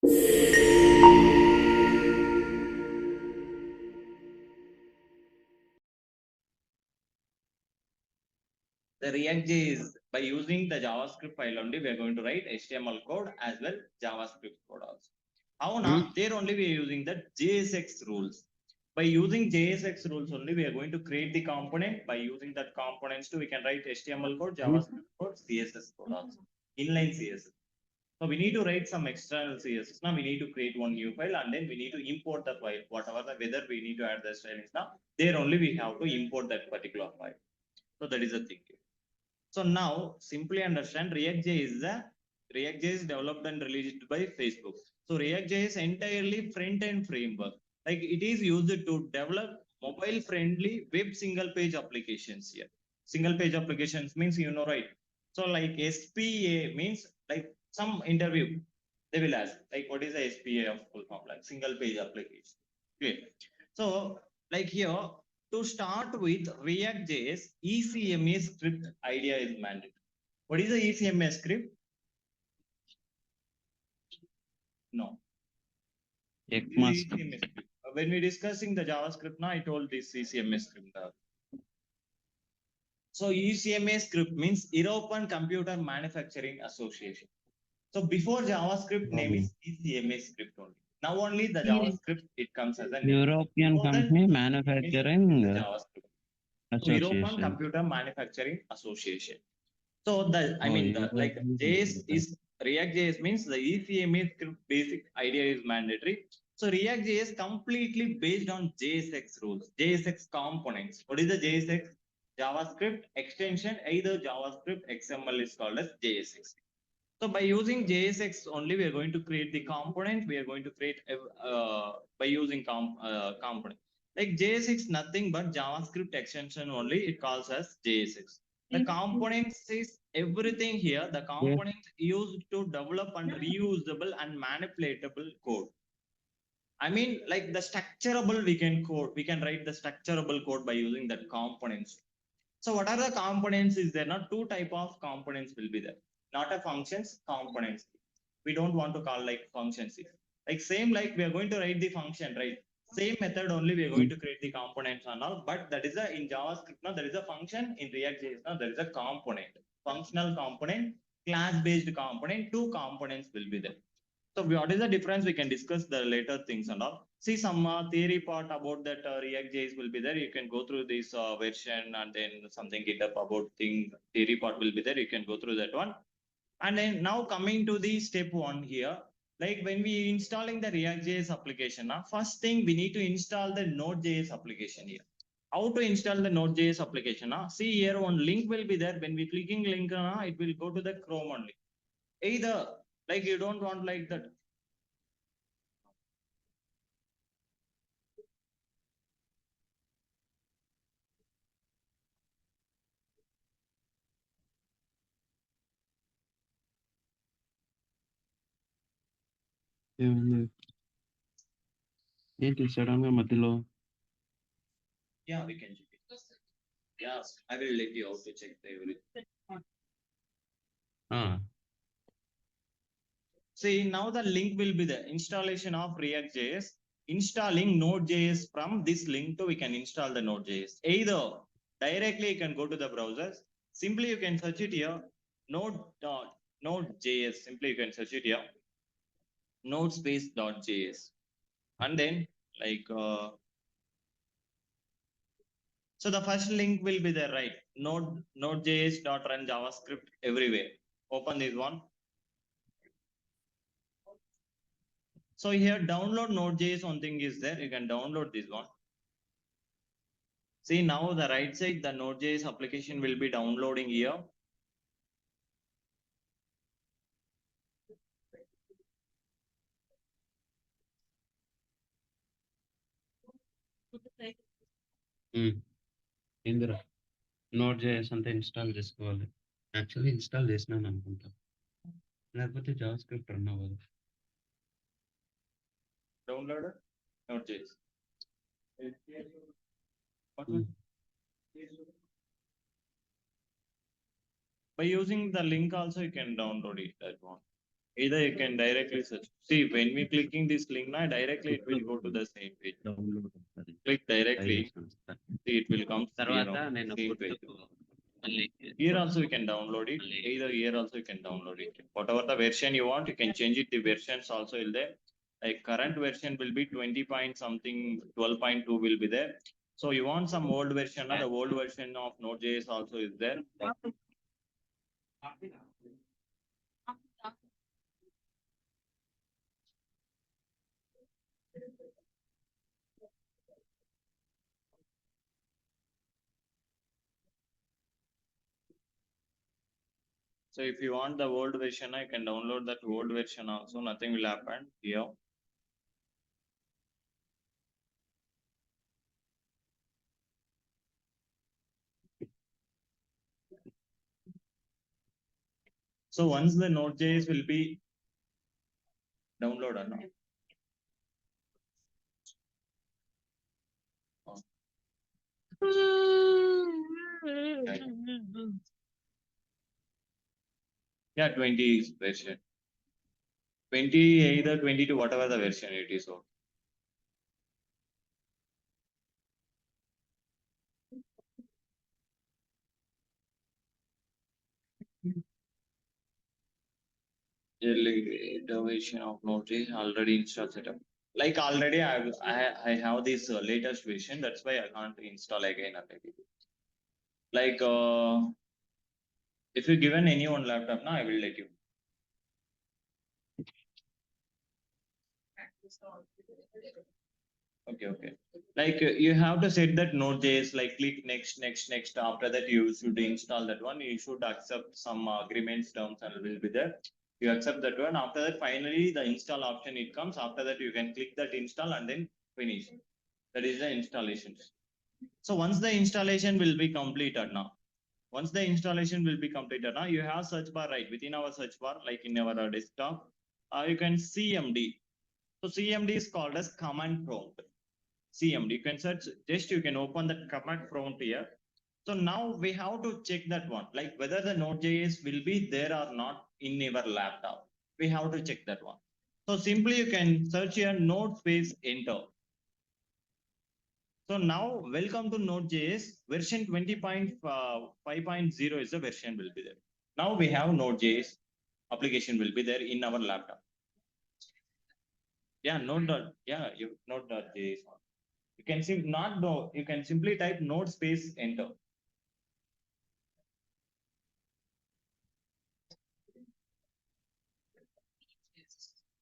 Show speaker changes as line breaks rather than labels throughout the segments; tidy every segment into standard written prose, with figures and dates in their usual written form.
The React.js is by using the JavaScript file only, we are going to write HTML code as well JavaScript code also. How now? There only we are using the JSX rules. By using JSX rules only, we are going to create the component. By using that components too, we can write HTML code, JavaScript code, CSS code also, inline CSS. So we need to write some external CSS. Now we need to create one new file and then we need to import the file, whatever the whether we need to add the stylings now. There only we have to import that particular file. So that is the thing. So now simply understand React.js is developed and released by Facebook. So React.js is entirely front-end framework. Like it is used to develop mobile-friendly web single-page applications here. Single-page applications means right. So like SPA means like some interview they will ask like what is the SPA of full form, like single-page application. Okay. So like here to start with React.js, ECMA script idea is mandatory. What is the ECMA script? No. ECMA script. When we discussing the JavaScript now, I told this ECMA script. So ECMA script means European Computer Manufacturing Association. So before JavaScript name is ECMA script only. Now only the JavaScript it comes as a name.
European Company Manufacturing
JavaScript. So European Computer Manufacturing Association. So the like JS is React.js means the ECMA script basic idea is mandatory. So React.js completely based on JSX rules, JSX components. What is the JSX? JavaScript extension, either JavaScript XML is called as JSX. So by using JSX only, we are going to create the component. We are going to create by using component. Like JSX, nothing but JavaScript extension only. It calls as JSX. The components is everything here. The components used to develop and reusable and manipulatable code. I mean, like the structurable we can write the structurable code by using that components. So what are the components is there? Not two type of components will be there. Not a functions, components. We don't want to call like functions. Like same like we are going to write the function, right? Same method only we are going to create the components and all, but that is a in JavaScript now there is a function, in React.js now there is a component, functional component, class-based component, two components will be there. So what is the difference? We can discuss the later things and all. See some theory part about that React.js will be there. You can go through this version and then something GitHub about thing theory part will be there. You can go through that one. And then now coming to the step one here, like when we installing the React.js application, first thing we need to install the Node.js application here. How to install the Node.js application? See here one link will be there. When we clicking link, it will go to the Chrome only. Either like you don't want like that.
ఏంటి sudden గా మధ్యలో
Yeah, we can check it. Yes, I will let you out to check the everything. See, now the link will be the installation of React.js. Installing Node.js from this link to we can install the Node.js. Either directly you can go to the browsers. Simply you can search it here. Node.js. Simply you can search it here. Node space.js. And then like so the first link will be there, right? Node.js.run JavaScript everywhere. Open this one. So here download Node.js one thing is there. You can download this one. See now the right side, the Node.js application will be downloading here.
ఇందులో Node.js అంతా install చేసుకోవాలి. Actually install చేసినాను అనుకుంటా, లేకపోతే JavaScript run అవ్వదు.
Download Node.js. By using the link also you can download it that one. Either you can directly search. See, when we clicking this link now, directly it will go to the same page. Click directly. See, it will come same page. Here also you can download it. Either here also you can download it. Whatever the version you want, you can change it. The versions also will there. Like current version will be 20 point something, 12.2 will be there. So you want some old version, the old version of Node.js also is there. So if you want the old version, I can download that old version also. Nothing will happen here. So once the Node.js will be downloaded now. Yeah, 20 is version. 20, either 22, whatever the version it is. So early version of Node.js already installed setup. Like already I have this latest version. That's why I can't install again. Like if you given any one laptop now, I will let you. Okay. Like you have to set that Node.js, like click next. After that, you should install that one. You should accept some agreements, terms, and will be there. You accept that one. After that, finally, the install option it comes. After that, you can click that install and then finish. That is the installation. So once the installation will be completed now, you have search bar right within our search bar, like in our desktop. You can CMD. So CMD is called as command prompt. CMD. You can search, just you can open the command prompt here. So now we have to check that one, like whether the Node.js will be there or not in your laptop. We have to check that one. So simply you can search here node space enter. So now welcome to Node.js version 20.5.0 is the version will be there. Now we have Node.js application will be there in our laptop. Yeah, Node.js. You can you can simply type node space enter.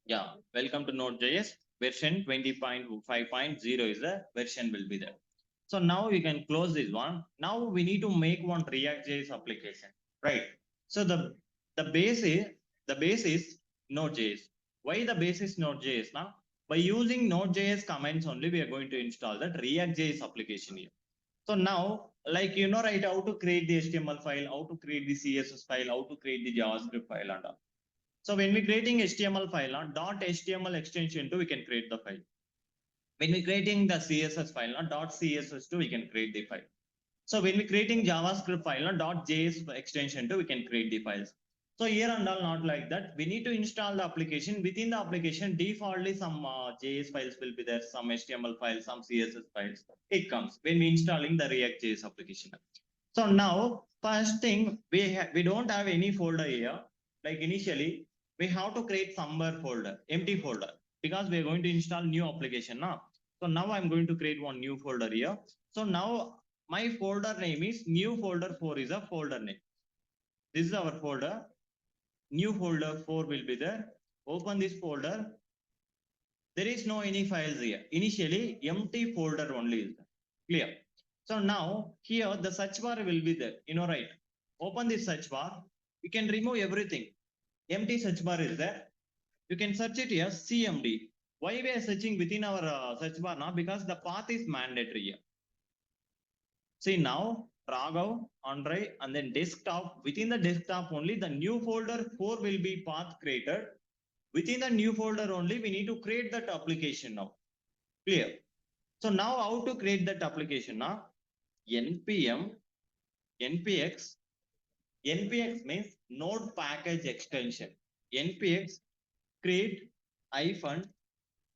Yeah, welcome to Node.js version 20.5.0 is the version will be there. So now you can close this one. Now we need to make one React.js application, right? So the base is Node.js. Why the base is Node.js now? By using Node.js commands only, we are going to install that React.js application here. So now, like right, how to create the HTML file, how to create the CSS file, how to create the JavaScript file and all. So when we creating HTML file, .html extension to we can create the file. When we creating the CSS file, .css to we can create the file. So when we creating JavaScript file, .js extension to we can create the files. So here and all not like that. We need to install the application. Within the application, defaultly some JS files will be there, some HTML files, some CSS files. It comes when we installing the React.js application. So now, first thing, we don't have any folder here. Like initially, we have to create somewhere folder, empty folder, because we are going to install new application now. So now I'm going to create one new folder here. So now my folder name is new folder 4 is a folder name. This is our folder. New folder 4 will be there. Open this folder. There is no any files here. Initially, empty folder only is there. Clear. So now here the search bar will be there. Right. Open this search bar. You can remove everything. Empty search bar is there. You can search it here, CMD. Why we are searching within our search bar now? Because the path is mandatory here. See now, Raghav, Andre, and then desktop. Within the desktop only, the new folder 4 will be path created. Within the new folder only, we need to create that application now. Clear. So now how to create that application now? npm npx means node package extension. Npx create hyphen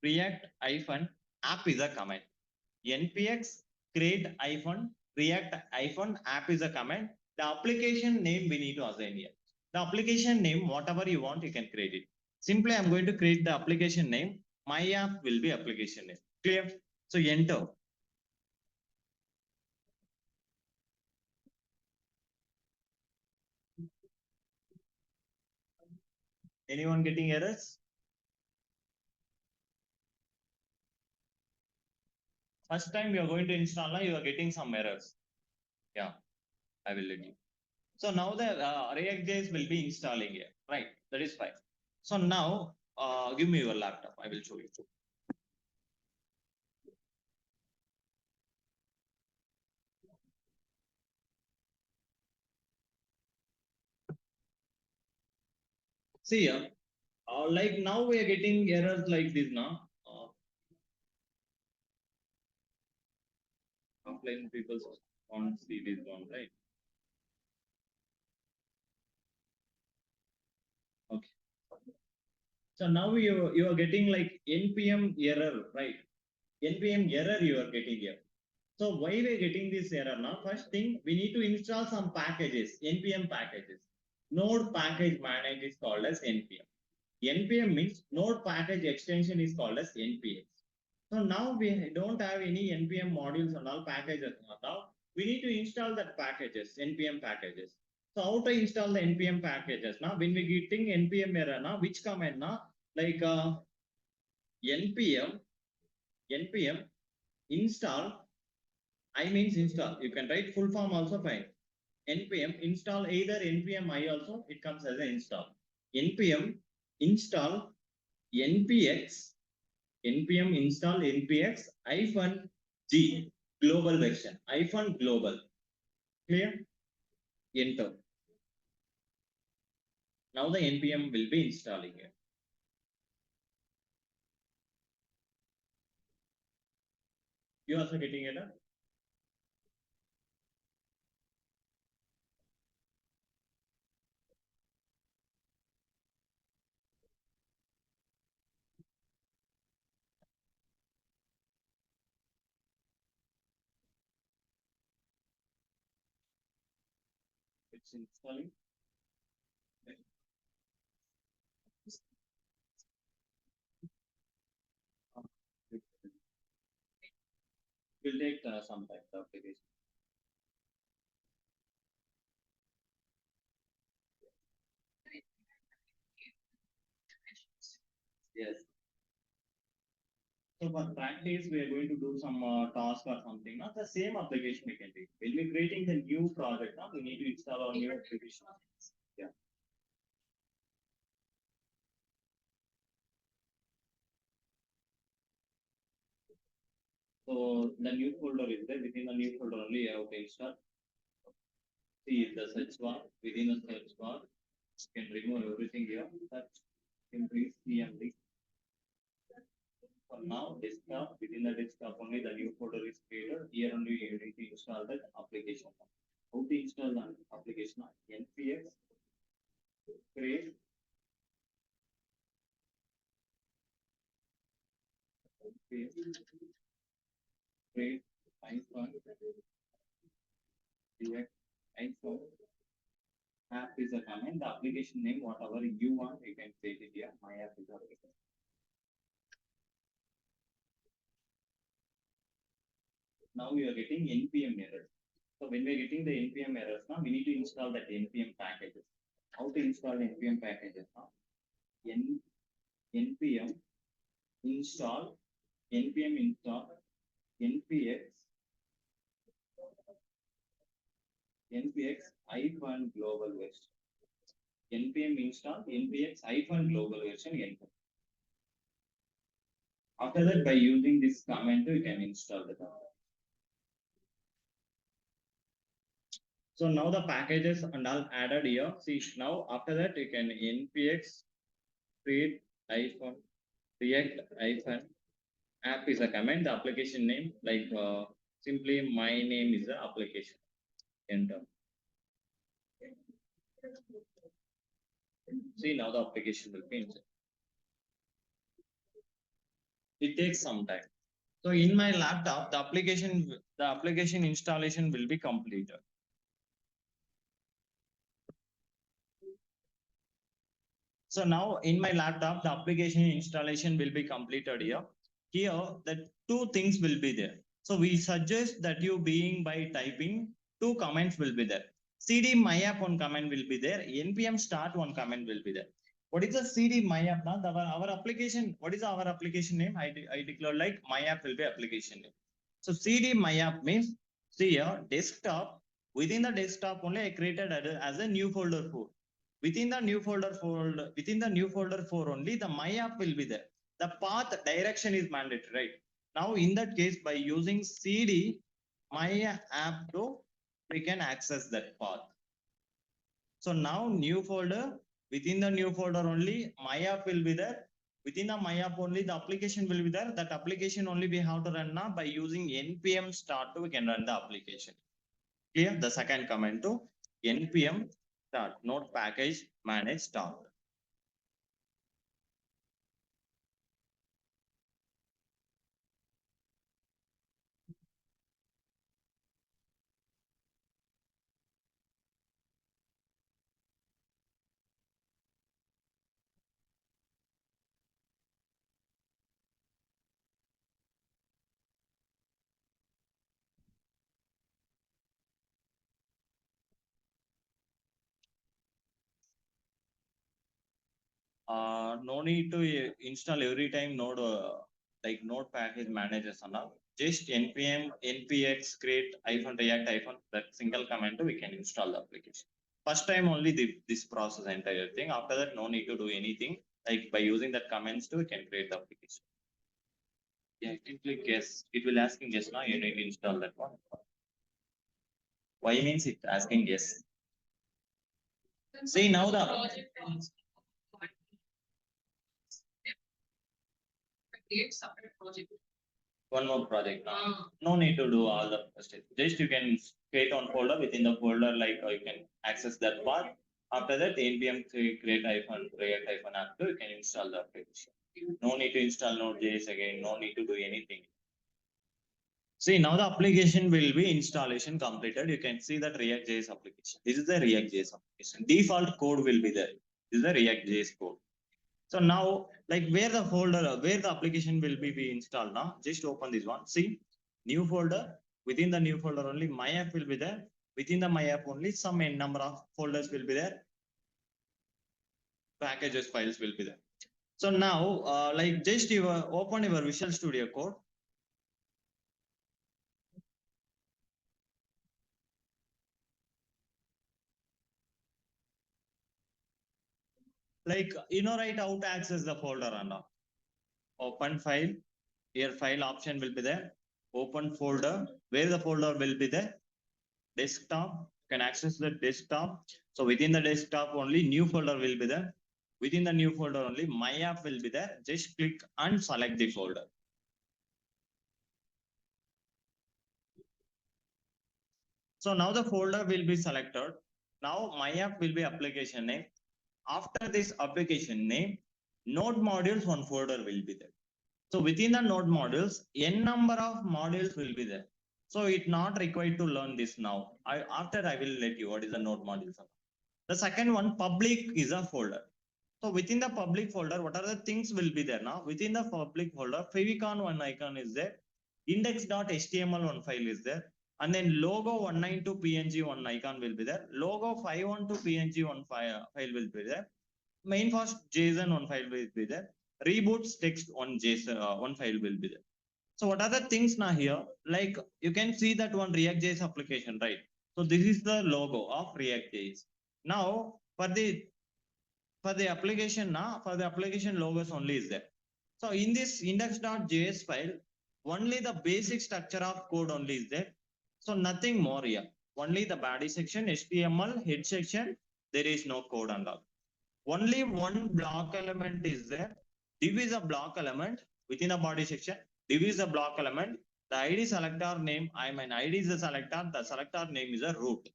react hyphen app is a command. npx create hyphen react hyphen app is a command. The application name we need to assign here. The application name, whatever you want, you can create it. Simply, I'm going to create the application name. My app will be application name. Clear? So enter. Anyone getting errors? First time you are going to install, you are getting some errors. Yeah, I will let you. So now the React.js will be installing here, right? That is fine. So now give me your laptop. I will show you. See here, like now we are getting errors like this now. Offline people can't see this one, right? Okay. So now you are getting like npm error, right? npm error you are getting here. So why we are getting this error now? First thing, we need to install some packages, npm packages. Node package manager is called as npm. npm means node package extension is called as npx. So now we don't have any npm modules and all packages. Now we need to install that packages, npm packages. So how to install the npm packages? Now when we getting npm error, now which command now? Like npm install. I means install. You can write full form also fine. npm install either npm I also, it comes as an install. npm install npx npm install npx hyphen g global version hyphen global. Clear? Enter. Now the npm will be installing it. You also getting it? It's installing. Will take some time the application. Yes. So for practice, we are going to do some task or something. Not the same application we can do. When we're creating the new project, now we need to install our new application. Yeah. So the new folder is there. Within the new folder only you have to install. See the search bar. Within the search bar, you can remove everything here. Search, increase CMD. For now, desktop, within the desktop only the new folder is created. Here only you need to install that application. How to install the application? npx create create hyphen react hyphen app is a command. The application name, whatever you want, you can create it here. My app is a now we are getting npm errors. So when we are getting the npm errors, now we need to install that npm packages. How to install npm packages now? npm install npm install npx npx hyphen global version. npm install npx hyphen global version enter. After that, by using this command, you can install the command. So now the packages and all added here. See now after that you can npx create hyphen react hyphen app is a command. The application name like simply my name is the application. Enter. See now the application will be inside. it takes some time. So in my laptop, the application installation will be completed. So now in my laptop, the application installation will be completed here. Here, the two things will be there. So we suggest that you being by typing, two comments will be there. CD myapp one comment will be there. npm start one comment will be there. What is the CD myapp now? Our application, what is our application name? I declare like myapp will be application name. So CD myapp means, see here, desktop. Within the desktop only I created as a new folder for. Within the new folder for only the my app will be there. The path direction is mandatory, right? Now in that case, by using cd my app to, we can access that path. So now new folder, within the new folder only my app will be there. Within the my app only the application will be there. That application only we have to run now. By using npm start to, we can run the application. Clear? The second command to npm start, node package manage start. No need to install every time node like node package managers and all. Just npm npx create -react that single command we can install the application. First time only this process entire thing. After that, no need to do anything. Like by using that commands we can create the application. Yeah, you can click yes. It will asking yes now. You need to install that one. Why means it asking yes. See now the
create separate project.
One more project now. No need to do all the steps. Just you can create one folder. Within the folder, like you can access that part. After that, npm create -react app, you can install the application. No need to install Node.js again. No need to do anything. See now the application will be installation completed. You can see that React.js application. This is the React.js application. Default code will be there. This is the React.js code. So now, like where the folder, where the application will be installed now, just open this one. See, new folder. Within the new folder only my app will be there. Within the my app only some number of folders will be there. Packages files will be there. So now, like just you open your Visual Studio Code. Like right how to access the folder and all. Open file. Here file option will be there. Open folder. Where the folder will be there? Desktop. You can access the desktop. So within the desktop only new folder will be there. Within the new folder only my app will be there. Just click and select the folder. So now the folder will be selected. Now my app will be application name. After this application name, node modules one folder will be there. So within the node modules, n number of modules will be there. So it's not required to learn this now. After I will let you what is the node modules. The second one, public is a folder. So within the public folder, what are the things will be there now? Within the public folder, favicon one icon is there. Index.html one file is there. And then logo 192 PNG one icon will be there. Logo 512 PNG one file will be there. Main first JSON one file will be there. Reboots text one JSON one file will be there. So what are the things now here? Like you can see that one React.js application, right? So this is the logo of React.js. Now for the application now, for the application logos only is there. So in this index.js file, only the basic structure of code only is there. So nothing more here. Only the body section, HTML, head section, there is no code and all. Only one block element is there. Div is a block element within a body section. Div is a block element. The ID selector name, ID is the selector. The selector name is a root.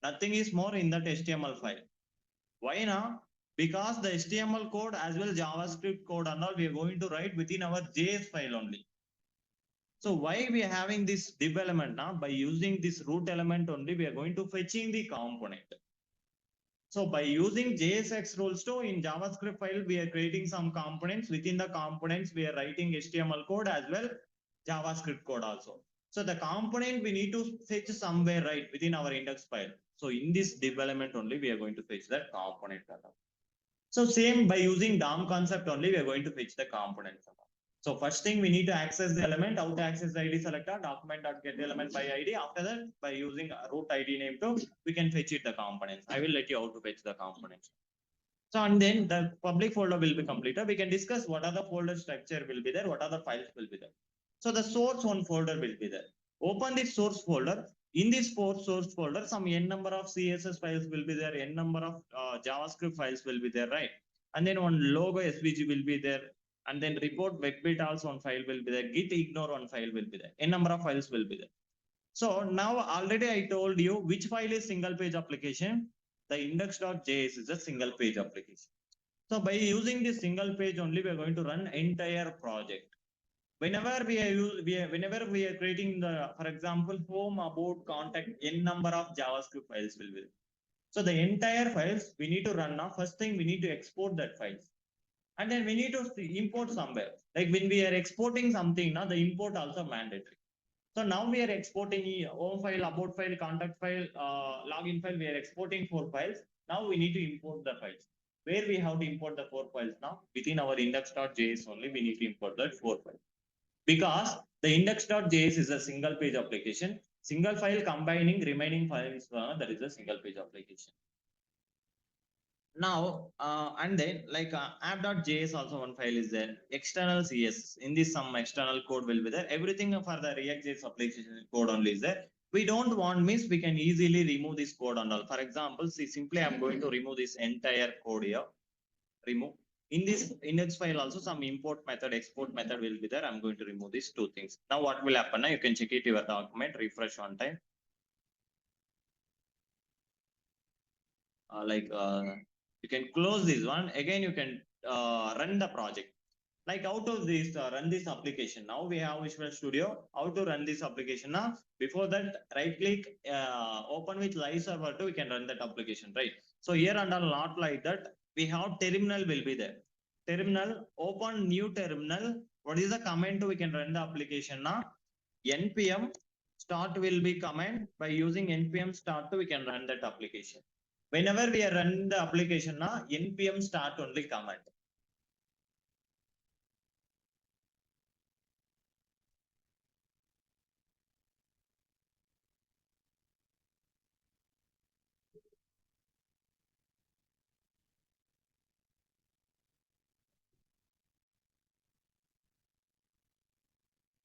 Nothing is more in that HTML file. Why now? because the HTML code as well JavaScript code and all we are going to write within our JS file only. So why we are having this development now? By using this root element only, we are going to fetching the component. So by using JSX rules too in JavaScript file, we are creating some components. Within the components, we are writing HTML code as well JavaScript code also. So the component we need to fetch somewhere right within our index file. So in this development only, we are going to fetch that component. So same by using DOM concept only, we are going to fetch the components. So first thing we need to access the element, how to access the ID selector, document.get element by ID. After that, by using a root ID name too, we can fetch it the components. I will let you how to fetch the components. So and then the public folder will be completed. We can discuss what are the folder structure will be there, what are the files will be there. So the source one folder will be there. Open this source folder. In this source folder, some n number of CSS files will be there, n number of JavaScript files will be there, right? And then one logo SVG will be there. And then report webbit also on file will be there. Git ignore on file will be there. N number of files will be there. So now already I told you which file is single page application. The index.js is a single page application. So by using this single page only, we are going to run entire project. Whenever we are creating the, for example, home, about, contact, n number of JavaScript files will be there. So the entire files we need to run now. First thing we need to export that files. And then we need to import somewhere. Like when we are exporting something, now the import also mandatory. So now we are exporting home file, about file, contact file, login file. We are exporting 4 files. Now we need to import the files. Where we have to import the 4 files now? Within our index.js only, we need to import that 4 files. Because the index.js is a single page application. Single file combining remaining files, that is a single page application. Now and then like app.js also one file is there, external CSS. In this some external code will be there. Everything for the React.js application code only is there. We don't want means we can easily remove this code and all. For example, see, simply I'm going to remove this entire code here. Remove. In this index file also some import method, export method will be there. I'm going to remove these 2 things. Now what will happen? Now you can check it your document, refresh one time. You can close this one. Again, you can run the project. Like out of this, run this application. Now we have Visual Studio. How to run this application now? Before that, right click, open with live server 2, we can run that application, right? So here and all not like that. We have terminal will be there. Terminal, open new terminal. What is the command we can run the application now? npm start will be command. By using npm start, we can run that application. Whenever we are running the application now, npm start only command.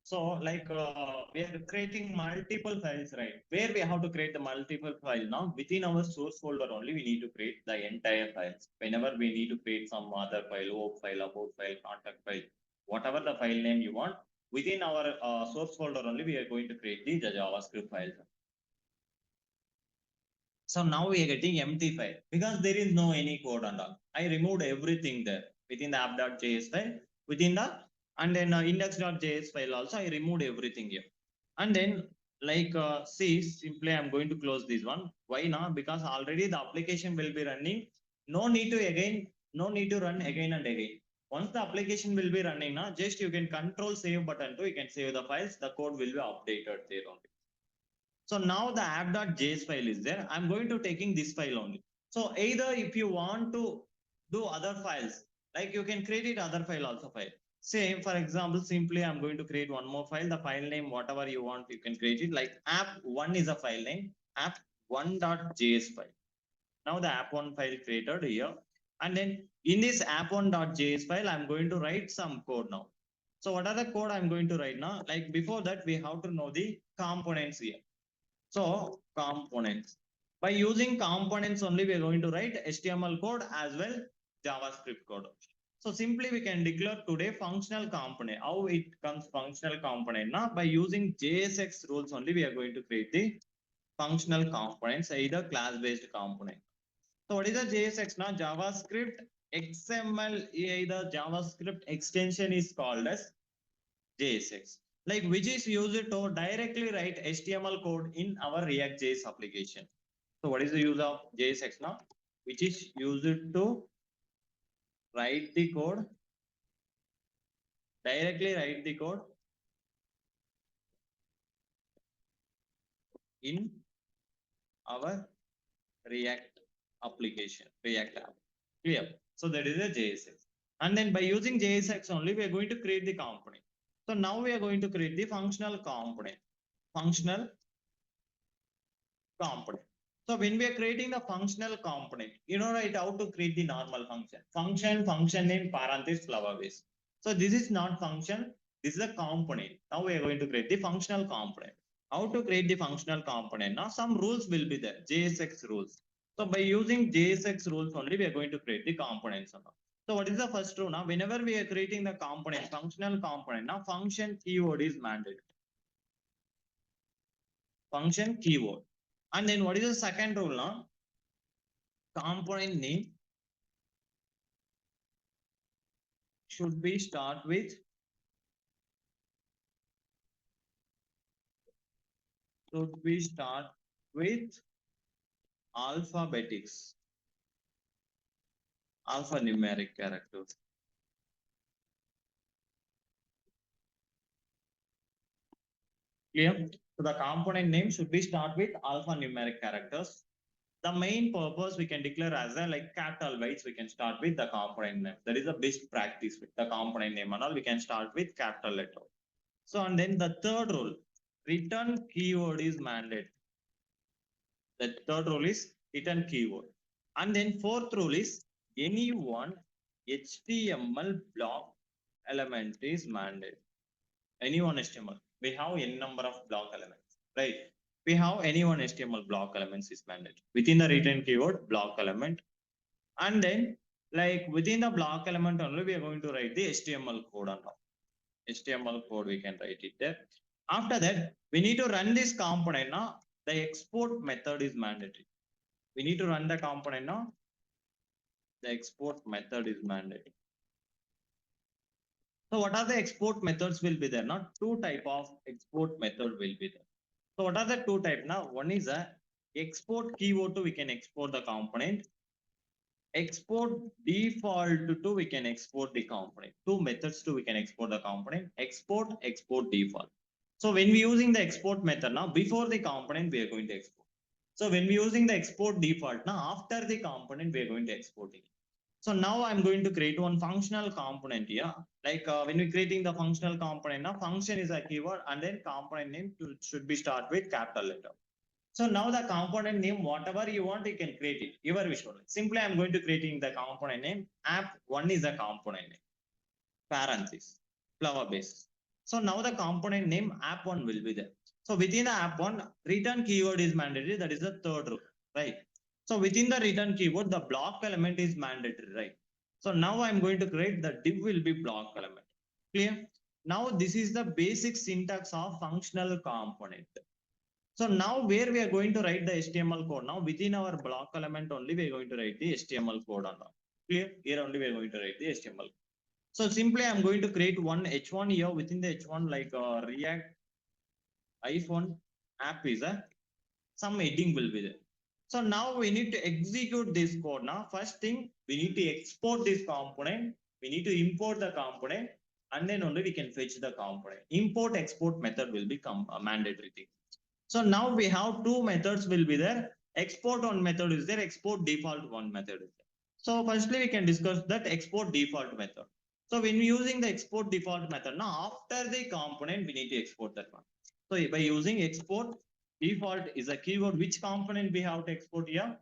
So like we are creating multiple files, right? Where we have to create the multiple file now within our source folder only, we need to create the entire files. Whenever we need to create some other file, OAP file, about file, contact file, whatever the file name you want, within our source folder only, we are going to create the JavaScript files. So now we are getting empty file because there is no any code and all. I removed everything there within the app.js file, within the and then index.js file also I removed everything here. And then like see, simply I'm going to close this one. Why not? Because already the application will be running. No need to run again and again. Once the application will be running now, just you can control save button to you can save the files. The code will be updated there only. So now the app.js file is there. I'm going to taking this file only. So either if you want to do other files, like you can create it other file also file. Say for example, simply I'm going to create one more file, the file name, whatever you want, you can create it. Like app1 is a file name, app1.js file. Now the app1 file created here. And then in this app1.js file, I'm going to write some code now. So what are the code I'm going to write now? Like before that, we have to know the components here. So components. By using components only, we are going to write HTML code as well JavaScript code. So simply we can declare today functional component. How it comes functional component? Now by using JSX rules only, we are going to create the functional components, either class-based component. So what is the JSX now? JavaScript XML, the JavaScript extension is called as JSX, like which is used to directly write HTML code in our React.js application. So what is the use of JSX now? Which is used to write the code, directly write the code in our React application, React app. Clear? So that is a JSX. And then by using JSX only, we are going to create the component. So now we are going to create the functional component. Functional component. So when we are creating the functional component, you know, right, how to create the normal function. Function name, parenthesis, flower base. So this is not function, this is a component. Now we are going to create the functional component. How to create the functional component? Now some rules will be there, JSX rules. So by using JSX rules only, we are going to create the components. So what is the first rule? Now, whenever we are creating the component, functional component, now function keyword is mandatory. Function keyword. And then what is the second rule now? Component name should be start with alphabetics, alphanumeric characters. Clear? So the component name should be start with alphanumeric characters. The main purpose we can declare as a like capital weights, we can start with the component name. That is the best practice with the component name and all, we can start with capital letter. So, and then the third rule, return keyword is mandate. The third rule is return keyword. And then fourth rule is any one HTML block element is mandate. Any one HTML. We have n number of block elements, right? We have any one HTML block elements is mandate. Within the return keyword, block element. And then like within the block element only, we are going to write the HTML code on top. HTML code, we can write it there. After that, we need to run this component now. The export method is mandatory. We need to run the component now. The export method is mandatory. So what are the export methods will be there? Not two type of export method will be there. So what are the two type now? One is a export keyword to we can export the component. Export default to we can export the component. Two methods to we can export the component. Export default. So when we using the export method now, before the component we are going to export. So when we using the export default now, after the component we are going to export it. So now I'm going to create one functional component here. Like when we're creating the functional component now, function is a keyword and then component name should be start with capital letter. So now the component name, whatever you want, you can create it. Your visual. Simply I'm going to creating the component name. App1 is a component name. Parenthesis, flower base. So now the component name app1 will be there. So within the app1, return keyword is mandatory. That is the third rule, right? So within the return keyword, the block element is mandatory, right? So now I'm going to create the div will be block element. Clear? Now this is the basic syntax of functional component. So now where we are going to write the HTML code now within our block element only we are going to write the HTML code on that. Clear? Here only we are going to write the HTML. So simply I'm going to create one H1 here within the H1 like React iPhone app is a some heading will be there. So now we need to execute this code. Now first thing we need to export this component. We need to import the component and then only we can fetch the component. Import export method will become a mandatory thing. So now we have two methods will be there. Export one method is there. Export default one method is there. So firstly we can discuss that export default method. So when using the export default method, now after the component we need to export that one. So by using export default is a keyword. Which component we have to export here?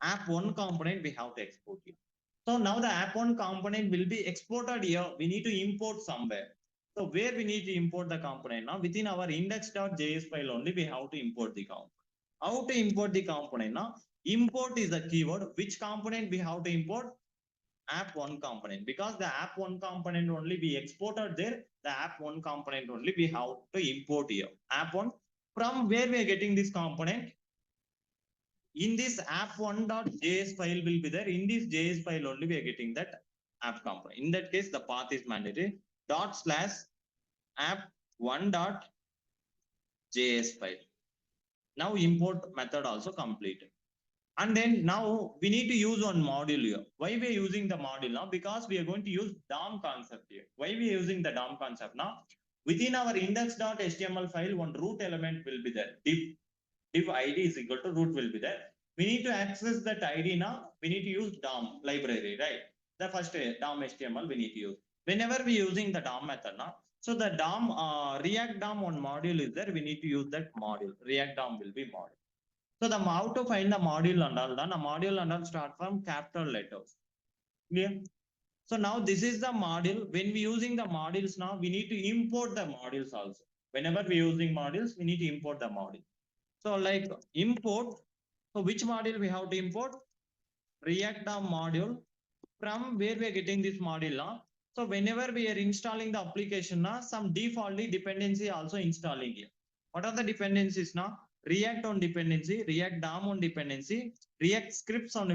App1 component we have to export here. So now the app1 component will be exported here. We need to import somewhere. So where we need to import the component now within our index.js file only we have to import the component. How to import the component now? Import is a keyword. Which component we have to import? App1 component, because the app1 component only we exported there. The app1 component only we have to import here. App1 from where we are getting this component? in this app1.js file will be there. In this JS file only we are getting that app component. In that case, the path is mandatory. /app1.js file. Now import method also completed. And then now we need to use one module here. Why we are using the module now? Because we are going to use DOM concept here. Why we are using the DOM concept now? Within our index.html file, one root element will be there. Div id is equal to root will be there. We need to access that id now. We need to use DOM library, right? The first DOM HTML we need to use. Whenever we using the DOM method now, so the DOM React DOM one module is there. We need to use that module. React DOM will be module. So the how to find the module and all done. A module and all start from capital letters. Clear? So now this is the module. When we using the modules now, we need to import the modules also. Whenever we using modules, we need to import the module. So like import. So which module we have to import? React DOM module. From where we are getting this module now. So whenever we are installing the application now, some defaultly dependency also installing here. What are the dependencies now? React on dependency, React DOM on dependency, React scripts on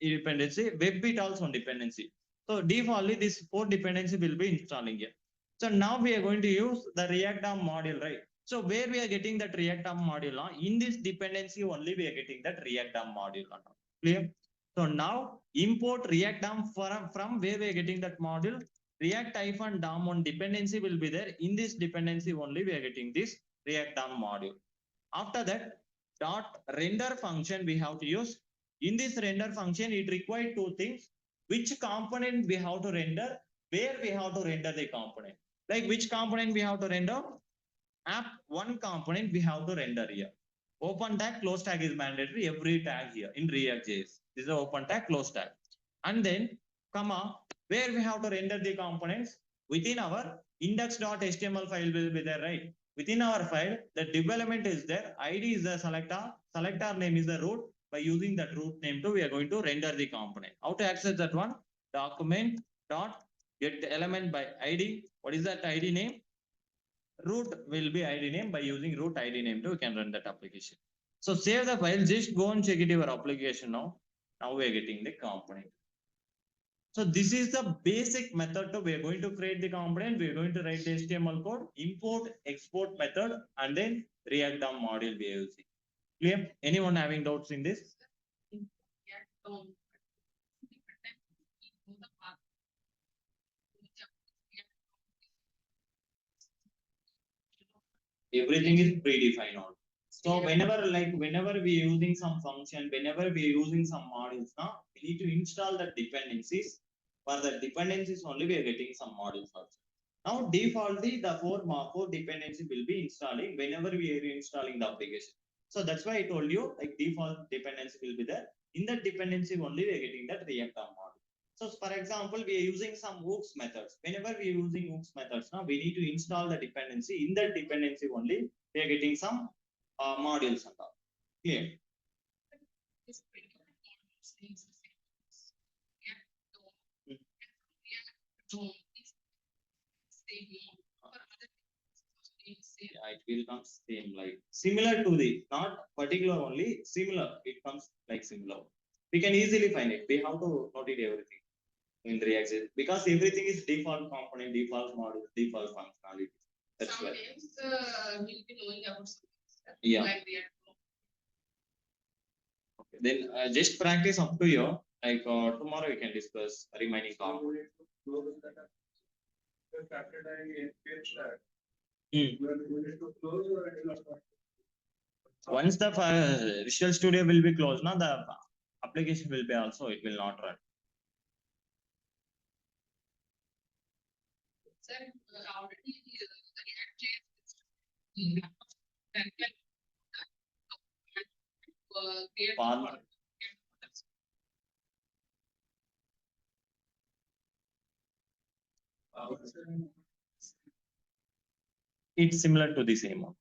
dependency, WebBit also on dependency. So defaultly this 4 dependency will be installing here. So now we are going to use the React DOM module, right? So where we are getting that React DOM module now, in this dependency only we are getting that React DOM module. Clear? So now import React DOM from where we are getting that module. React-DOM on dependency will be there. In this dependency only we are getting this React DOM module. After that, dot render function we have to use. In this render function, it requires 2 things. Which component we have to render, where we have to render the component. Like which component we have to render? App1 component we have to render here. Open tag, close tag is mandatory, every tag here in React.js. This is open tag, close tag. And then, comma, where we have to render the components within our index.html file will be there, right? Within our file, the development is there. ID is the selector name is the root. By using that root name too, we are going to render the component. How to access that one? Document dot get element by ID. What is that ID name? Root will be ID name. By using root ID name too, we can run that application. So save the file, just go and check it your application now. Now we are getting the component. So this is the basic method. We are going to create the component. We are going to write the HTML code, import, export method, and then React DOM module we are using. Clear? Anyone having doubts in this? Everything is predefined. So whenever we are using some function, whenever we are using some modules, now we need to install the dependencies. For the dependencies only we are getting some modules also. Now defaultly the four dependency will be installing whenever we are installing the application. So that's why I told you like default dependency will be there. In that dependency only we are getting that React DOM module. So for example, we are using some hooks methods. Whenever we are using hooks methods, now we need to install the dependency. In that dependency only we are getting some modules and all. Clear? Yeah, it will come same like similar to the not particular only similar. It comes like similar. We can easily find it. We have to note it everything in React because everything is default component, default module, default functionality. That's why.
We'll be knowing about something.
Yeah.
Like React.
Okay. Then just practice up to you. Like tomorrow we can discuss remaining component. Once the Visual Studio will be closed, now the application will be also, it will not run.
Sir, already the React.js
It's similar to the same one.